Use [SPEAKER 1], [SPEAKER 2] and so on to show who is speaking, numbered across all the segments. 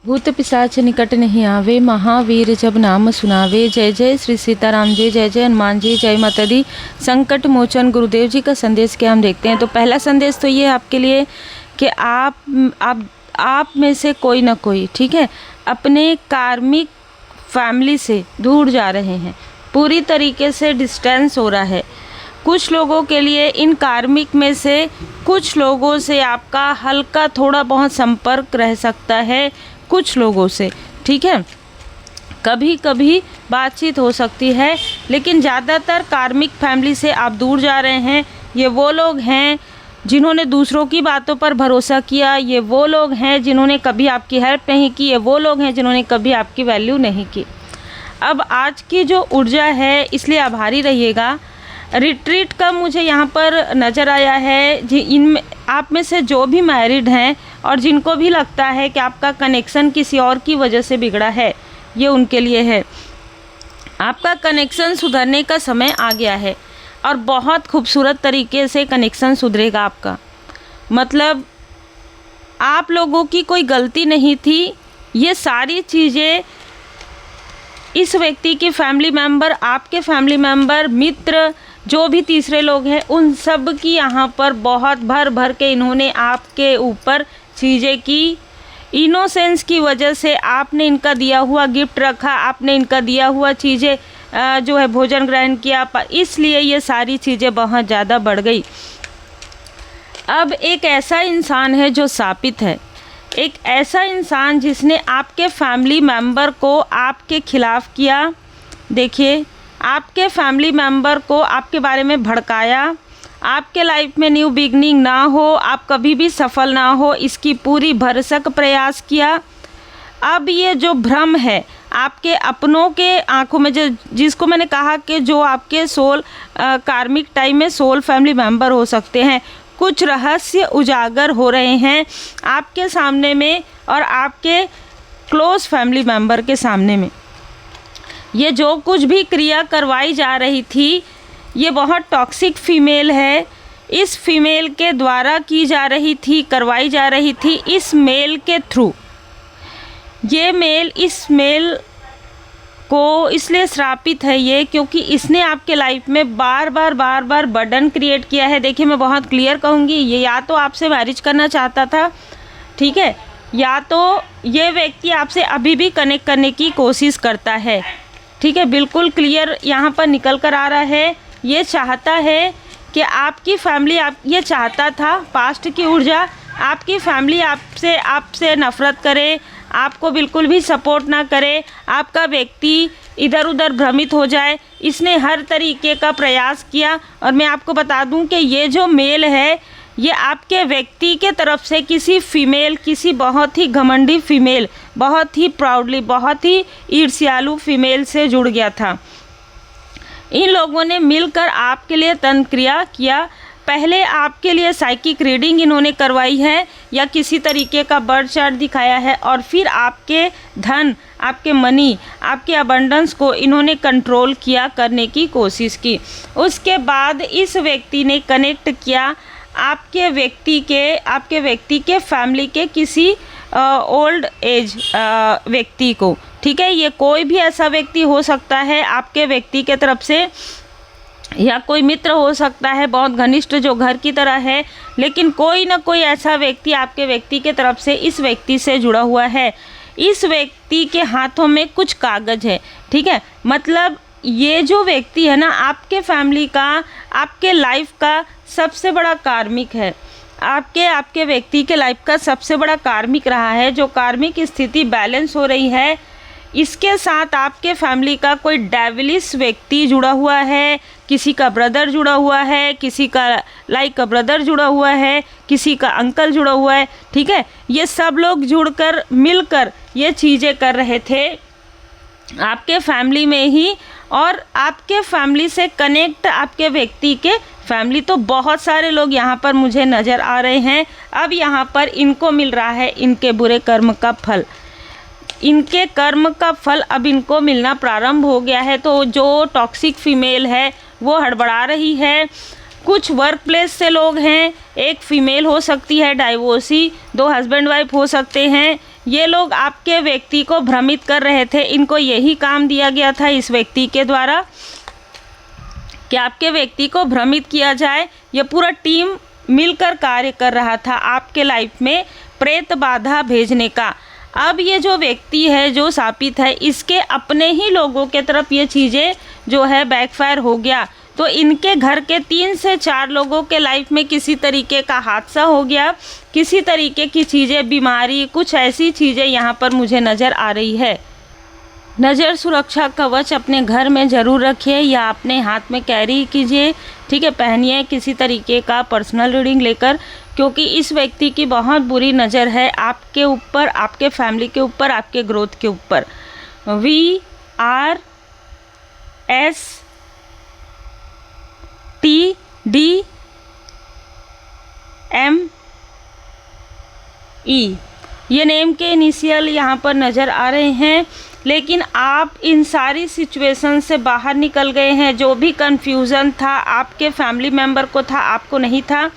[SPEAKER 1] भूत पिशाच निकट नहीं आवे, महावीर जब नाम सुनावे। जय जय श्री सीताराम जी, जय जय हनुमान जी, जय माता दी। संकट मोचन गुरुदेव जी का संदेश क्या हम देखते हैं। तो पहला संदेश तो ये आपके लिए कि आप में से कोई ना कोई, ठीक है, अपने कार्मिक फैमिली से दूर जा रहे हैं, पूरी तरीके से डिस्टेंस हो रहा है। कुछ लोगों के लिए इन कार्मिक में से कुछ लोगों से आपका हल्का थोड़ा बहुत संपर्क रह सकता है, कुछ लोगों से, ठीक है, कभी कभी बातचीत हो सकती है, लेकिन ज़्यादातर कार्मिक फैमिली से आप दूर जा रहे हैं। ये वो लोग हैं जिन्होंने दूसरों की बातों पर भरोसा किया, ये वो लोग हैं जिन्होंने कभी आपकी हेल्प नहीं की, ये वो लोग हैं जिन्होंने कभी आपकी वैल्यू नहीं की। अब आज की जो ऊर्जा है, इसलिए आभारी रहिएगा। रिट्रीट का मुझे यहाँ पर नज़र आया है। इनमें आप में से जो भी मैरिड हैं और जिनको भी लगता है कि आपका कनेक्शन किसी और की वजह से बिगड़ा है, ये उनके लिए है। आपका कनेक्शन सुधरने का समय आ गया है और बहुत खूबसूरत तरीके से कनेक्शन सुधरेगा आपका। मतलब आप लोगों की कोई गलती नहीं थी, ये सारी चीज़ें इस व्यक्ति की फैमिली मेम्बर, आपके फैमिली मेम्बर, मित्र, जो भी तीसरे लोग हैं, उन सब की यहाँ पर बहुत भर भर के इन्होंने आपके ऊपर चीज़ें की। इनोसेंस की वजह से आपने इनका दिया हुआ गिफ्ट रखा, आपने इनका दिया हुआ चीज़ें जो है भोजन ग्रहण किया, इसलिए ये सारी चीज़ें बहुत ज़्यादा बढ़ गई। अब एक ऐसा इंसान है जो शापित है, एक ऐसा इंसान जिसने आपके फैमिली मेम्बर को आपके खिलाफ किया। देखिए, आपके फैमिली मेम्बर को आपके बारे में भड़काया, आपके लाइफ में न्यू बिगनिंग ना हो, आप कभी भी सफल ना हो, इसकी पूरी भरसक प्रयास किया। अब ये जो भ्रम है आपके अपनों के आंखों में, जो जिसको मैंने कहा कि जो आपके सोल कार्मिक टाइम में सोल फैमिली मेम्बर हो सकते हैं, कुछ रहस्य उजागर हो रहे हैं आपके सामने में और आपके क्लोज फैमिली मेम्बर के सामने में। ये जो कुछ भी क्रिया करवाई जा रही थी, ये बहुत टॉक्सिक फीमेल है। इस फीमेल के द्वारा की जा रही थी, करवाई जा रही थी इस मेल के थ्रू। ये मेल इस मेल को इसलिए श्रापित है ये, क्योंकि इसने आपके लाइफ में बार बार बर्डन क्रिएट किया है। देखिए, मैं बहुत क्लियर कहूँगी, ये या तो आपसे मैरिज करना चाहता था, ठीक है, या तो ये व्यक्ति आपसे अभी भी कनेक्ट करने की कोशिश करता है, ठीक है, बिल्कुल क्लियर यहाँ पर निकल कर आ रहा है। ये चाहता है कि आपकी फैमिली, आप ये चाहता था, पास्ट की ऊर्जा, आपकी फैमिली आपसे नफ़रत करे, आपको बिल्कुल भी सपोर्ट ना करे, आपका व्यक्ति इधर उधर भ्रमित हो जाए। इसने हर तरीके का प्रयास किया। और मैं आपको बता दूं कि ये जो मेल है, ये आपके व्यक्ति के तरफ से किसी फीमेल, किसी बहुत ही घमंडी फीमेल, बहुत ही प्राउडली, बहुत ही ईर्ष्यालु फीमेल से जुड़ गया था। इन लोगों ने मिलकर आपके लिए तंत्रिया किया। पहले आपके लिए साइकिक रीडिंग इन्होंने करवाई है या किसी तरीके का बर्थ चार्ट दिखाया है, और फिर आपके धन, आपके मनी, आपके अबंडेंस को इन्होंने कंट्रोल किया, करने की कोशिश की। उसके बाद इस व्यक्ति ने कनेक्ट किया आपके व्यक्ति के फैमिली के किसी ओल्ड एज व्यक्ति को, ठीक है। ये कोई भी ऐसा व्यक्ति हो सकता है आपके व्यक्ति के तरफ से, या कोई मित्र हो सकता है बहुत घनिष्ठ जो घर की तरह है, लेकिन कोई ना कोई ऐसा व्यक्ति आपके व्यक्ति के तरफ से इस व्यक्ति से जुड़ा हुआ है। इस व्यक्ति के हाथों में कुछ कागज़ है, ठीक है। मतलब ये जो व्यक्ति है ना, आपके फैमिली का, आपके लाइफ का सबसे बड़ा कार्मिक है। आपके व्यक्ति के लाइफ का सबसे बड़ा कार्मिक रहा है। जो कार्मिक स्थिति बैलेंस हो रही है, इसके साथ आपके फैमिली का कोई डेविलिश व्यक्ति जुड़ा हुआ है, किसी का ब्रदर जुड़ा हुआ है, किसी का लाइक का ब्रदर जुड़ा हुआ है, किसी का अंकल जुड़ा हुआ है, ठीक है। ये सब लोग जुड़कर मिलकर ये चीज़ें कर रहे थे आपके फैमिली में ही। और आपके फैमिली से कनेक्ट आपके व्यक्ति के फैमिली, तो बहुत सारे लोग यहाँ पर मुझे नज़र आ रहे हैं। अब यहाँ पर इनको मिल रहा है इनके बुरे कर्म का फल। इनके कर्म का फल अब इनको मिलना प्रारंभ हो गया है। तो जो टॉक्सिक फीमेल है वो हड़बड़ा रही है। कुछ वर्क प्लेस से लोग हैं, एक फ़ीमेल हो सकती है डाइवोर्सी, 2 हस्बैंड वाइफ हो सकते हैं, ये लोग आपके व्यक्ति को भ्रमित कर रहे थे। इनको यही काम दिया गया था इस व्यक्ति के द्वारा कि आपके व्यक्ति को भ्रमित किया जाए। ये पूरा टीम मिलकर कार्य कर रहा था आपके लाइफ में प्रेत बाधा भेजने का। अब ये जो व्यक्ति है जो शापित है, इसके अपने ही लोगों के तरफ ये चीज़ें जो है बैकफायर हो गया। तो इनके घर के 3 से 4 लोगों के लाइफ में किसी तरीके का हादसा हो गया, किसी तरीके की चीज़ें, बीमारी, कुछ ऐसी चीज़ें यहाँ पर मुझे नज़र आ रही है। नज़र सुरक्षा कवच अपने घर में ज़रूर रखिए या अपने हाथ में कैरी कीजिए, ठीक है, पहनिए किसी तरीके का पर्सनल रीडिंग लेकर, क्योंकि इस व्यक्ति की बहुत बुरी नज़र है आपके ऊपर, आपके फैमिली के ऊपर, आपके ग्रोथ के ऊपर। VRSTDME ये नेम के इनिशियल यहाँ पर नज़र आ रहे हैं। लेकिन आप इन सारी सिचुएशन से बाहर निकल गए हैं। जो भी कन्फ्यूज़न था आपके फैमिली मेम्बर को था, आपको नहीं था।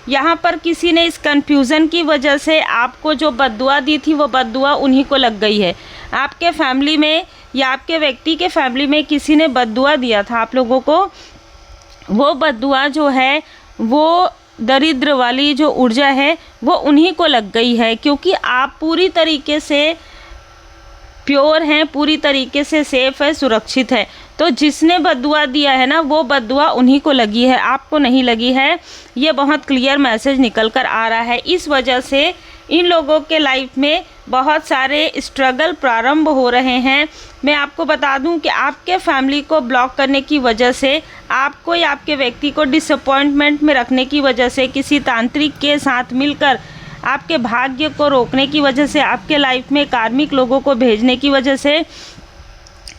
[SPEAKER 1] यहाँ पर किसी ने इस कन्फ्यूज़न की वजह से आपको जो बद्दुआ दी थी वो बद्दुआ उन्हीं को लग गई है। आपके फैमिली में या आपके व्यक्ति के फैमिली में किसी ने बद्दुआ दिया था आप लोगों को, वो बद्दुआ जो है, वो दरिद्र वाली जो ऊर्जा है वो उन्हीं को लग गई है, क्योंकि आप पूरी तरीके से प्योर हैं, पूरी तरीके से सेफ़ है, सुरक्षित है। तो जिसने बद्दुआ दिया है ना, वो बद्दुआ उन्हीं को लगी है, आपको नहीं लगी है। ये बहुत क्लियर मैसेज निकल कर आ रहा है। इस वजह से इन लोगों के लाइफ में बहुत सारे स्ट्रगल प्रारंभ हो रहे हैं। मैं आपको बता दूं कि आपके फैमिली को ब्लॉक करने की वजह से, आपको या आपके व्यक्ति को डिसअपॉइंटमेंट में रखने की वजह से, किसी तांत्रिक के साथ मिलकर आपके भाग्य को रोकने की वजह से, आपके लाइफ में कार्मिक लोगों को भेजने की वजह से,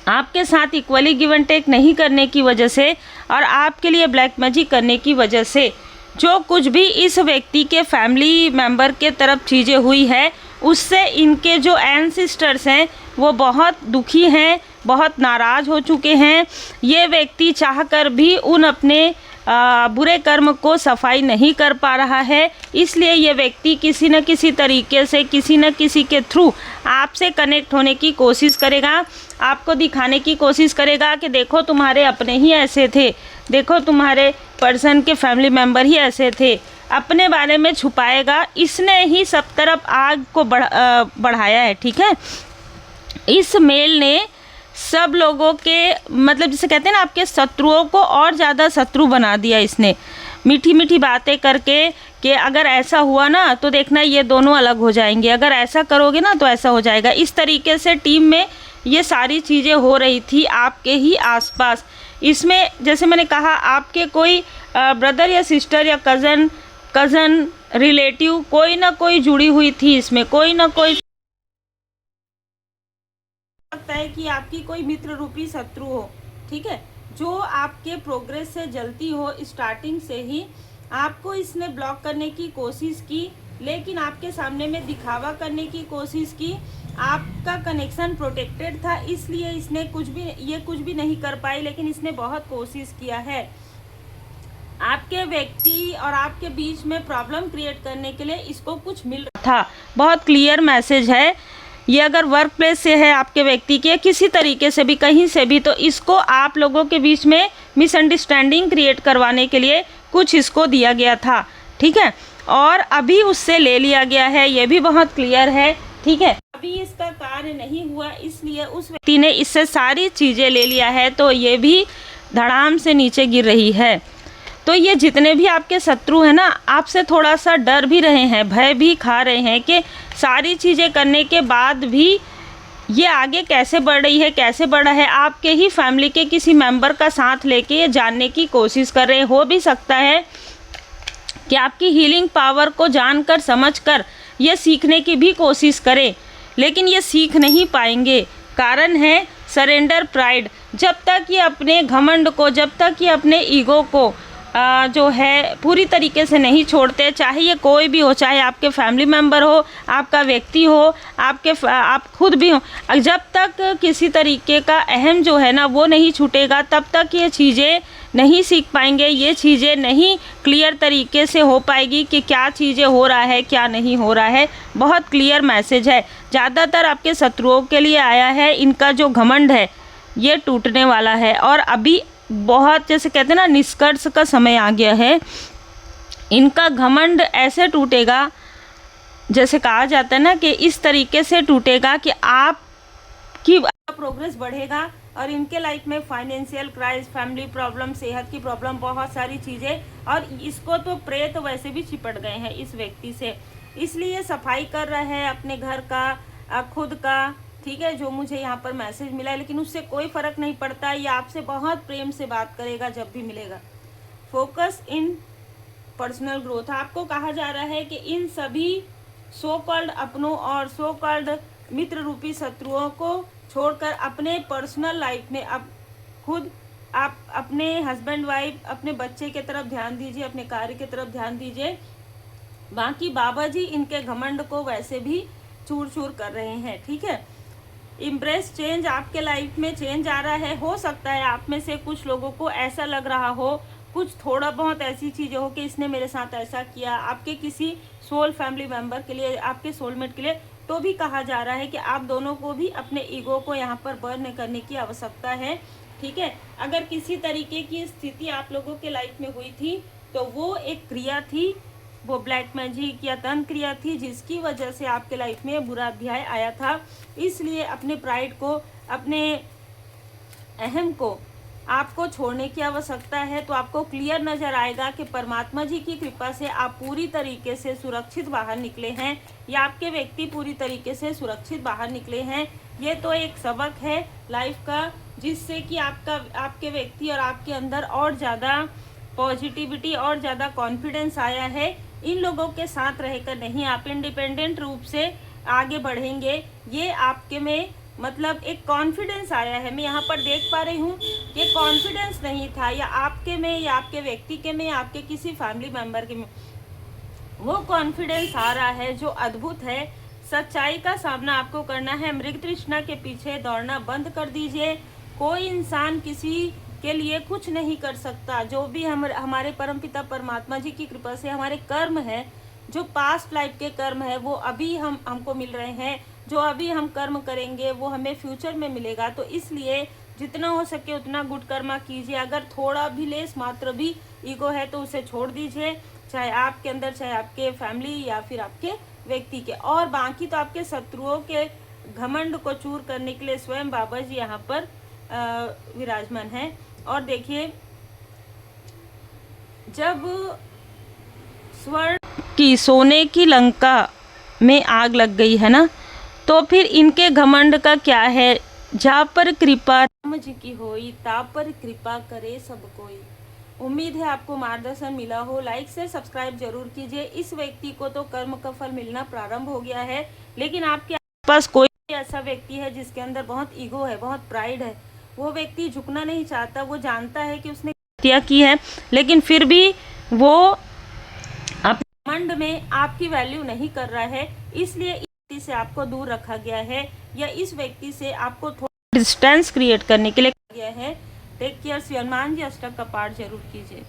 [SPEAKER 1] आपके साथ इक्वली गिव एंड टेक नहीं करने की वजह से और आपके लिए ब्लैक मैजिक करने की वजह से, जो कुछ भी इस व्यक्ति के फैमिली मेंबर के तरफ चीज़ें हुई है, उससे इनके जो एंसेस्टर्स हैं वो बहुत दुखी हैं, बहुत नाराज़ हो चुके हैं। ये व्यक्ति चाहकर भी उन अपने बुरे कर्म को सफाई नहीं कर पा रहा है। इसलिए ये व्यक्ति किसी न किसी तरीके से, किसी न किसी के थ्रू आपसे कनेक्ट होने की कोशिश करेगा, आपको दिखाने की कोशिश करेगा कि देखो तुम्हारे अपने ही ऐसे थे, देखो तुम्हारे पर्सन के फैमिली मेम्बर ही ऐसे थे। अपने बारे में छुपाएगा। इसने ही सब तरफ आग को बढ़ाया है, ठीक है। इस मेल ने सब लोगों के, मतलब जिसे कहते हैं ना, आपके शत्रुओं को और ज़्यादा शत्रु बना दिया इसने, मीठी मीठी बातें करके कि अगर ऐसा हुआ ना तो देखना ये दोनों अलग हो जाएंगे, अगर ऐसा करोगे ना तो ऐसा हो जाएगा। इस तरीके से टीम में ये सारी चीज़ें हो रही थी आपके ही आसपास। इसमें जैसे मैंने कहा, आपके कोई ब्रदर या सिस्टर या कज़न रिलेटिव कोई ना कोई जुड़ी हुई थी इसमें, कोई ना कोई लगता है कि आपकी कोई मित्र रूपी शत्रु हो, ठीक है, जो आपके प्रोग्रेस से जलती हो। स्टार्टिंग से ही आपको इसने ब्लॉक करने की कोशिश की, लेकिन आपके सामने में दिखावा करने की कोशिश की। आपका कनेक्शन प्रोटेक्टेड था, इसलिए इसने कुछ भी नहीं कर पाई, लेकिन इसने बहुत कोशिश किया है आपके व्यक्ति और आपके बीच में प्रॉब्लम क्रिएट करने के लिए। इसको कुछ मिल रहा था। बहुत क्लियर मैसेज है ये। अगर वर्क प्लेस से है आपके व्यक्ति के, किसी तरीके से भी, कहीं से भी, तो इसको आप लोगों के बीच में मिसअंडरस्टैंडिंग क्रिएट करवाने के लिए कुछ इसको दिया गया था, ठीक है, और अभी उससे ले लिया गया है। ये भी बहुत क्लियर है, ठीक है। अभी इसका कार्य नहीं हुआ, इसलिए उस व्यक्ति ने इससे सारी चीज़ें ले लिया है, तो ये भी धड़ाम से नीचे गिर रही है। तो ये जितने भी आपके शत्रु हैं ना, आपसे थोड़ा सा डर भी रहे हैं, भय भी खा रहे हैं कि सारी चीज़ें करने के बाद भी ये आगे कैसे बढ़ रही है, कैसे बढ़ा है। आपके ही फैमिली के किसी मेंबर का साथ लेके ये जानने की कोशिश कर रहे हैं। हो भी सकता है कि आपकी हीलिंग पावर को जानकर समझकर ये सीखने की भी कोशिश करें, लेकिन ये सीख नहीं पाएंगे। कारण है सरेंडर प्राइड। जब तक ये अपने घमंड को, जब तक ये अपने ईगो को जो है पूरी तरीके से नहीं छोड़ते, चाहे ये कोई भी हो, चाहे आपके फैमिली मेम्बर हो, आपका व्यक्ति हो, आप खुद भी हो। जब तक किसी तरीके का अहम जो है ना वो नहीं छूटेगा, तब तक ये चीज़ें नहीं सीख पाएंगे, ये चीज़ें नहीं क्लियर तरीके से हो पाएगी कि क्या चीज़ें हो रहा है क्या नहीं हो रहा है। बहुत क्लियर मैसेज है, ज़्यादातर आपके शत्रुओं के लिए आया है। इनका जो घमंड है ये टूटने वाला है और अभी बहुत, जैसे कहते हैं ना, निष्कर्ष का समय आ गया है। इनका घमंड ऐसे टूटेगा, जैसे कहा जाता है ना कि इस तरीके से टूटेगा कि आपकी प्रोग्रेस बढ़ेगा और इनके लाइफ में फाइनेंशियल क्राइसिस, फैमिली प्रॉब्लम, सेहत की प्रॉब्लम, बहुत सारी चीज़ें, और इसको तो प्रेत वैसे भी चिपट गए हैं इस व्यक्ति से, इसलिए सफाई कर रहा है अपने घर का, खुद का, ठीक है, जो मुझे यहाँ पर मैसेज मिला है। लेकिन उससे कोई फ़र्क नहीं पड़ता, ये आपसे बहुत प्रेम से बात करेगा जब भी मिलेगा। Focus in personal growth. आपको कहा जा रहा है कि इन सभी सो कॉल्ड अपनों और सो कॉल्ड मित्र रूपी शत्रुओं को छोड़कर अपने पर्सनल लाइफ में अब खुद आप अपने हस्बैंड वाइफ, अपने बच्चे की तरफ ध्यान दीजिए, अपने कार्य की तरफ ध्यान दीजिए। बाकी बाबा जी इनके घमंड को वैसे भी चूर चूर कर रहे हैं, ठीक है। इम्प्रेस चेंज, आपके लाइफ में चेंज आ रहा है। हो सकता है आप में से कुछ लोगों को ऐसा लग रहा हो, कुछ थोड़ा बहुत ऐसी चीज़ें हो कि इसने मेरे साथ ऐसा किया, आपके किसी सोल फैमिली मेम्बर के लिए, आपके सोलमेट के लिए। तो भी कहा जा रहा है कि आप दोनों को भी अपने ईगो को यहाँ पर बर्न करने की आवश्यकता है, ठीक है। अगर किसी तरीके की स्थिति आप लोगों के लाइफ में हुई थी तो वो एक क्रिया थी, वो ब्लैक मैजिक या तंत्र क्रिया थी, जिसकी वजह से आपके लाइफ में बुरा अध्याय आया था। इसलिए अपने प्राइड को, अपने अहम को आपको छोड़ने की आवश्यकता है। तो आपको क्लियर नज़र आएगा कि परमात्मा जी की कृपा से आप पूरी तरीके से सुरक्षित बाहर निकले हैं, या आपके व्यक्ति पूरी तरीके से सुरक्षित बाहर निकले हैं। ये तो एक सबक है लाइफ का, जिससे कि आपके व्यक्ति और आपके अंदर और ज़्यादा पॉजिटिविटी और ज़्यादा कॉन्फिडेंस आया है। इन लोगों के साथ रहकर नहीं, आप इंडिपेंडेंट रूप से आगे बढ़ेंगे। ये आपके में मतलब एक कॉन्फिडेंस आया है। मैं यहाँ पर देख पा रही हूँ कि कॉन्फिडेंस नहीं था, या आपके में, या आपके व्यक्ति के में, आपके किसी फैमिली मेम्बर के में, वो कॉन्फिडेंस आ रहा है जो अद्भुत है। सच्चाई का सामना आपको करना है। मृग तृष्णा के पीछे दौड़ना बंद कर दीजिए। कोई इंसान किसी के लिए कुछ नहीं कर सकता। जो भी हमारे परमपिता परमात्मा जी की कृपा से हमारे कर्म है, जो पास्ट लाइफ के कर्म है, वो अभी हमको मिल रहे हैं। जो अभी हम कर्म करेंगे वो हमें फ्यूचर में मिलेगा। तो इसलिए जितना हो सके उतना गुड कर्मा कीजिए। अगर थोड़ा भी लेस मात्र भी ईगो है तो उसे छोड़ दीजिए, चाहे आपके अंदर, चाहे आपके फैमिली या फिर आपके व्यक्ति के। और बाकी तो आपके शत्रुओं के घमंड को चूर करने के लिए स्वयं बाबा जी यहाँ पर विराजमान है। और देखिए, जब स्वर्ण की, सोने की लंका में आग लग गई है ना, तो फिर इनके घमंड का क्या है। जहाँ पर कृपा राम जी की होई, ता पर कृपा करे सब कोई। उम्मीद है आपको मार्गदर्शन मिला हो। लाइक से सब्सक्राइब जरूर कीजिए। इस व्यक्ति को तो कर्म का फल मिलना प्रारंभ हो गया है, लेकिन आपके पास कोई ऐसा व्यक्ति है जिसके अंदर बहुत ईगो है, बहुत प्राइड है। वो व्यक्ति झुकना नहीं चाहता। वो जानता है कि उसने गलतियां की है, लेकिन फिर भी वो अपने घमंड में आपकी वैल्यू नहीं कर रहा है। इसलिए इस व्यक्ति से आपको दूर रखा गया है, या इस व्यक्ति से आपको थोड़ा डिस्टेंस क्रिएट करने के लिए किया गया है। Take care. श्री हनुमान जी अष्टक का पाठ जरूर कीजिए।